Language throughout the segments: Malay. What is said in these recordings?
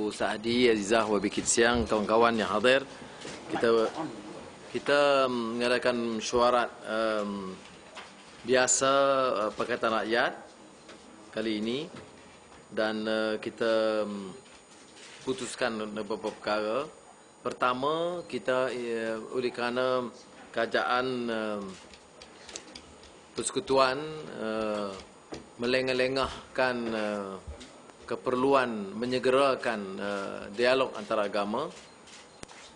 Tuanku Saadi, Azizah, Wabikit Siang, kawan-kawan yang hadir. Kita mengadakan mesyuarat biasa Pakatan Rakyat kali ini, dan kita putuskan beberapa perkara. Pertama, kita oleh kerana keadaan persekutuan melengah-lengahkan keperluan menyegerakan dialog antara agama,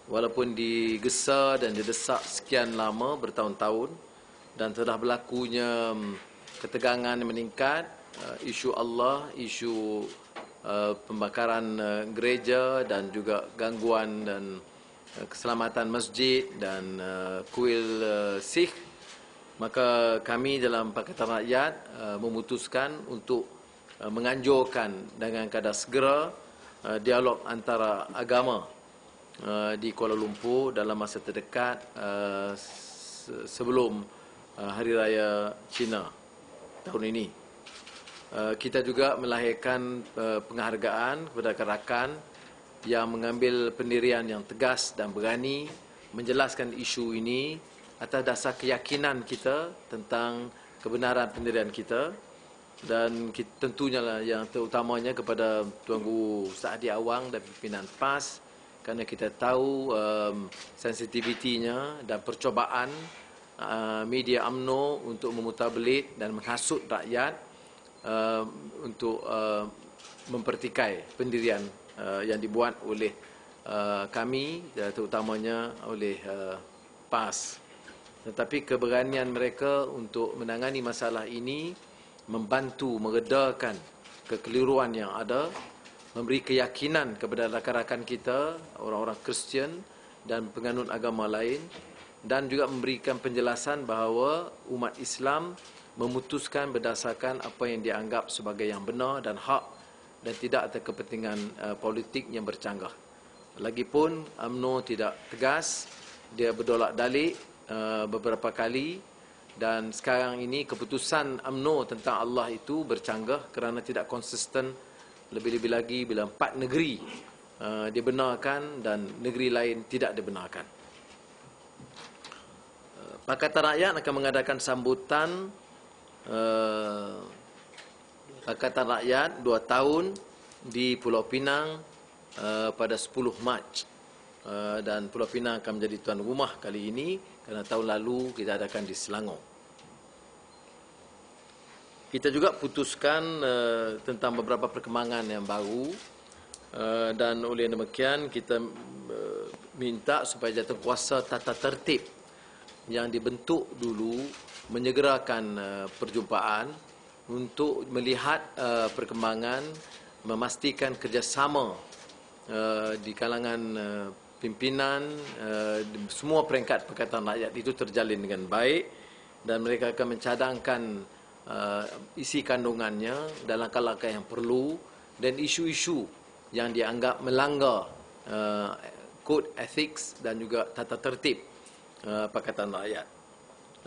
walaupun digesa dan didesak sekian lama, bertahun-tahun, dan telah berlakunya ketegangan yang meningkat, isu Allah, isu pembakaran gereja dan juga gangguan dan keselamatan masjid dan kuil Sikh. Maka kami dalam Pakatan Rakyat memutuskan untuk menganjurkan dengan kadar segera dialog antara agama di Kuala Lumpur dalam masa terdekat sebelum Hari Raya Cina tahun ini. Kita juga melahirkan penghargaan kepada rakan-rakan yang mengambil pendirian yang tegas dan berani menjelaskan isu ini atas dasar keyakinan kita tentang kebenaran pendirian kita. Dan tentunya lah yang terutamanya kepada Tuanku Saadi Awang dan pimpinan PAS, kerana kita tahu sensitivitinya dan percobaan media UMNO untuk memutarbelit dan menghasut rakyat untuk mempertikai pendirian yang dibuat oleh kami, terutamanya oleh PAS. Tetapi keberanian mereka untuk menangani masalah ini, membantu meredakan kekeliruan yang ada, memberi keyakinan kepada rakan-rakan kita, orang-orang Kristian dan penganut agama lain, dan juga memberikan penjelasan bahawa umat Islam memutuskan berdasarkan apa yang dianggap sebagai yang benar dan hak, dan tidak ada kepentingan politik yang bercanggah. Lagipun UMNO tidak tegas, dia berdolak-dalik beberapa kali. Dan sekarang ini keputusan UMNO tentang Allah itu bercanggah kerana tidak konsisten, lebih-lebih lagi bila 4 negeri dibenarkan dan negeri lain tidak dibenarkan. Pakatan Rakyat akan mengadakan sambutan Pakatan Rakyat 2 tahun di Pulau Pinang pada 10 Mac. Dan Pulau Pinang akan menjadi tuan rumah kali ini kerana tahun lalu kita adakan di Selangor. Kita juga putuskan tentang beberapa perkembangan yang baru, dan oleh demikian kita minta supaya jawatankuasa tata tertib yang dibentuk dulu menyegerakan perjumpaan untuk melihat perkembangan, memastikan kerjasama di kalangan pimpinan semua peringkat Pakatan Rakyat itu terjalin dengan baik, dan mereka akan mencadangkan isi kandungannya dan langkah-langkah yang perlu dan isu-isu yang dianggap melanggar kod ethics dan juga tata tertib Pakatan Rakyat.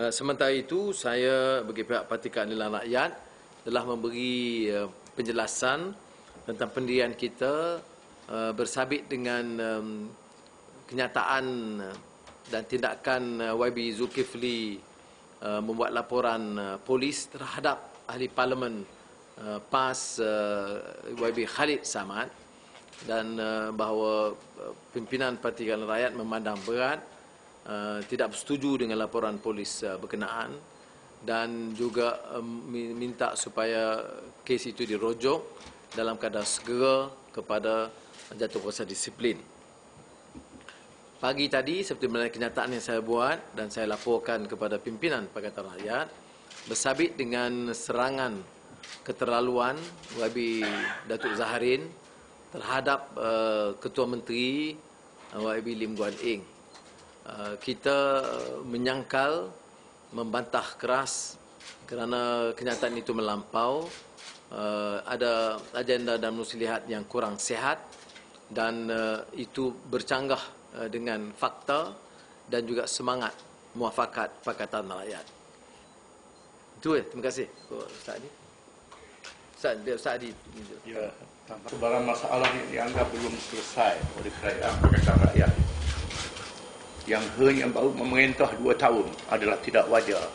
Sementara itu, saya bagi pihak Parti Keadilan Rakyat telah memberi penjelasan tentang pendirian kita bersabit dengan kenyataan dan tindakan YB Zulkifli membuat laporan polis terhadap ahli parlimen PAS YB Khalid Samad, dan bahawa pimpinan Parti Keadilan Rakyat memandang berat, tidak bersetuju dengan laporan polis berkenaan, dan juga minta supaya kes itu dirujuk dalam keadaan segera kepada Jawatankuasa Disiplin. Pagi tadi, seperti mana kenyataan yang saya buat dan saya laporkan kepada pimpinan Pakatan Rakyat, bersabit dengan serangan keterlaluan YB Datuk Zaharin terhadap Ketua Menteri YB Lim Guan Eng. Kita menyangkal, membantah keras kerana kenyataan itu melampau, ada agenda dan muslihat yang kurang sihat, dan itu bercanggah dengan fakta dan juga semangat muafakat Pakatan Rakyat. Itu terima kasih Ustaz. Sa'di. Ya, sebarang masalah yang dianggap belum selesai oleh kerajaan Pakatan Rakyat yang hanya baru memerintah 2 tahun adalah tidak wajar.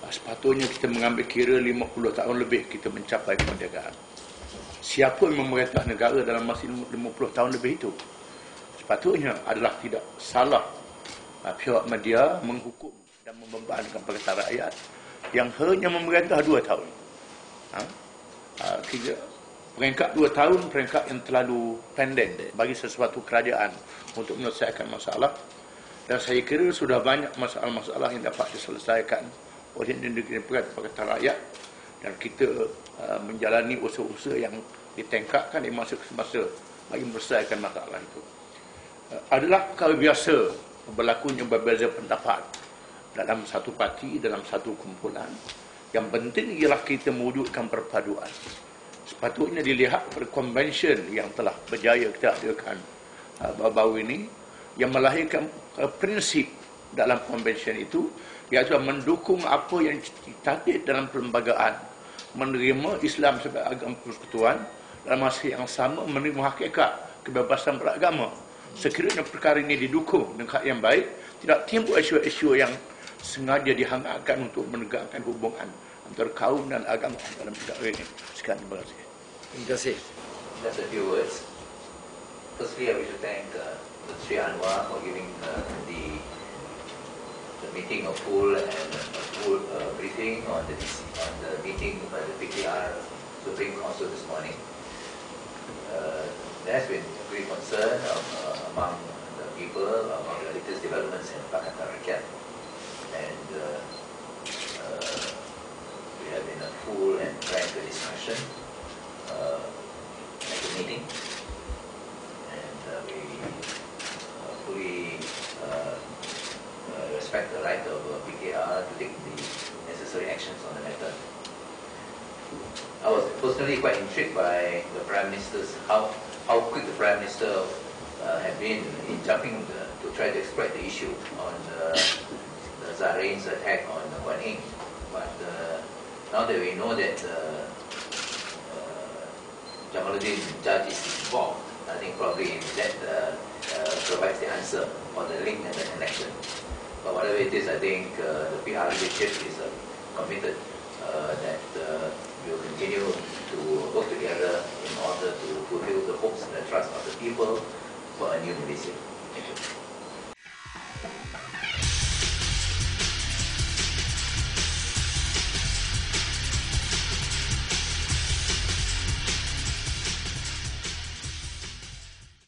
Sepatutnya kita mengambil kira 50 tahun lebih kita mencapai kemerdekaan. Siapa yang memerintah negara dalam masa 50 tahun lebih itu? Sepatutnya adalah tidak salah pihak media menghukum dan membebankan Pakatan Rakyat yang hanya memerintah 2 tahun. Peringkat 2 tahun, peringkat yang terlalu pendek bagi sesuatu kerajaan untuk menyelesaikan masalah. Dan saya kira sudah banyak masalah-masalah yang dapat diselesaikan oleh negeri Pakatan Rakyat, dan kita menjalani usaha-usaha yang ditingkatkan di masa ke masa bagi menyelesaikan masalah itu. Adalah perkara biasa berlakunya berbeza pendapat dalam satu parti, dalam satu kumpulan. Yang penting ialah kita mewujudkan perpaduan. Sepatutnya dilihat pada konvensyen yang telah berjaya kita adakan baru-baru ini, yang melahirkan prinsip dalam konvensyen itu, iaitu mendukung apa yang ditatib dalam perlembagaan, menerima Islam sebagai agama persekutuan, dalam masa yang sama menerima hakikat kebebasan beragama. Sekiranya perkara ini didukung dengan yang baik, tidak timbul isu-isu yang sengaja dihangatkan untuk menegakkan hubungan antara kaum dan agama dalam negara ini. Sekian, terima kasih. Terima kasih. Just a few words. Firstly, I wish to thank Sri Anwar for giving the meeting a full briefing on the meeting by the PKR Supreme Council this morning. There has been great concern among the people about the latest developments in Pakatan Rakyat, and we have been a full and frank discussion at the meeting, and we fully respect the right of PKR to take the necessary actions on the matter. I was personally quite intrigued by the Prime Minister's how quick the Prime Minister had been in jumping to try to exploit the issue on the Zahrain's attack on Guan Eng. But now that we know that Jamaluddin Judge is involved, I think probably that provides the answer or the link and the connection. But whatever it is, I think the PR leadership is committed that we will continue to work together in order to fulfill the hopes and the trust of the people for a new Malaysia. Thank you.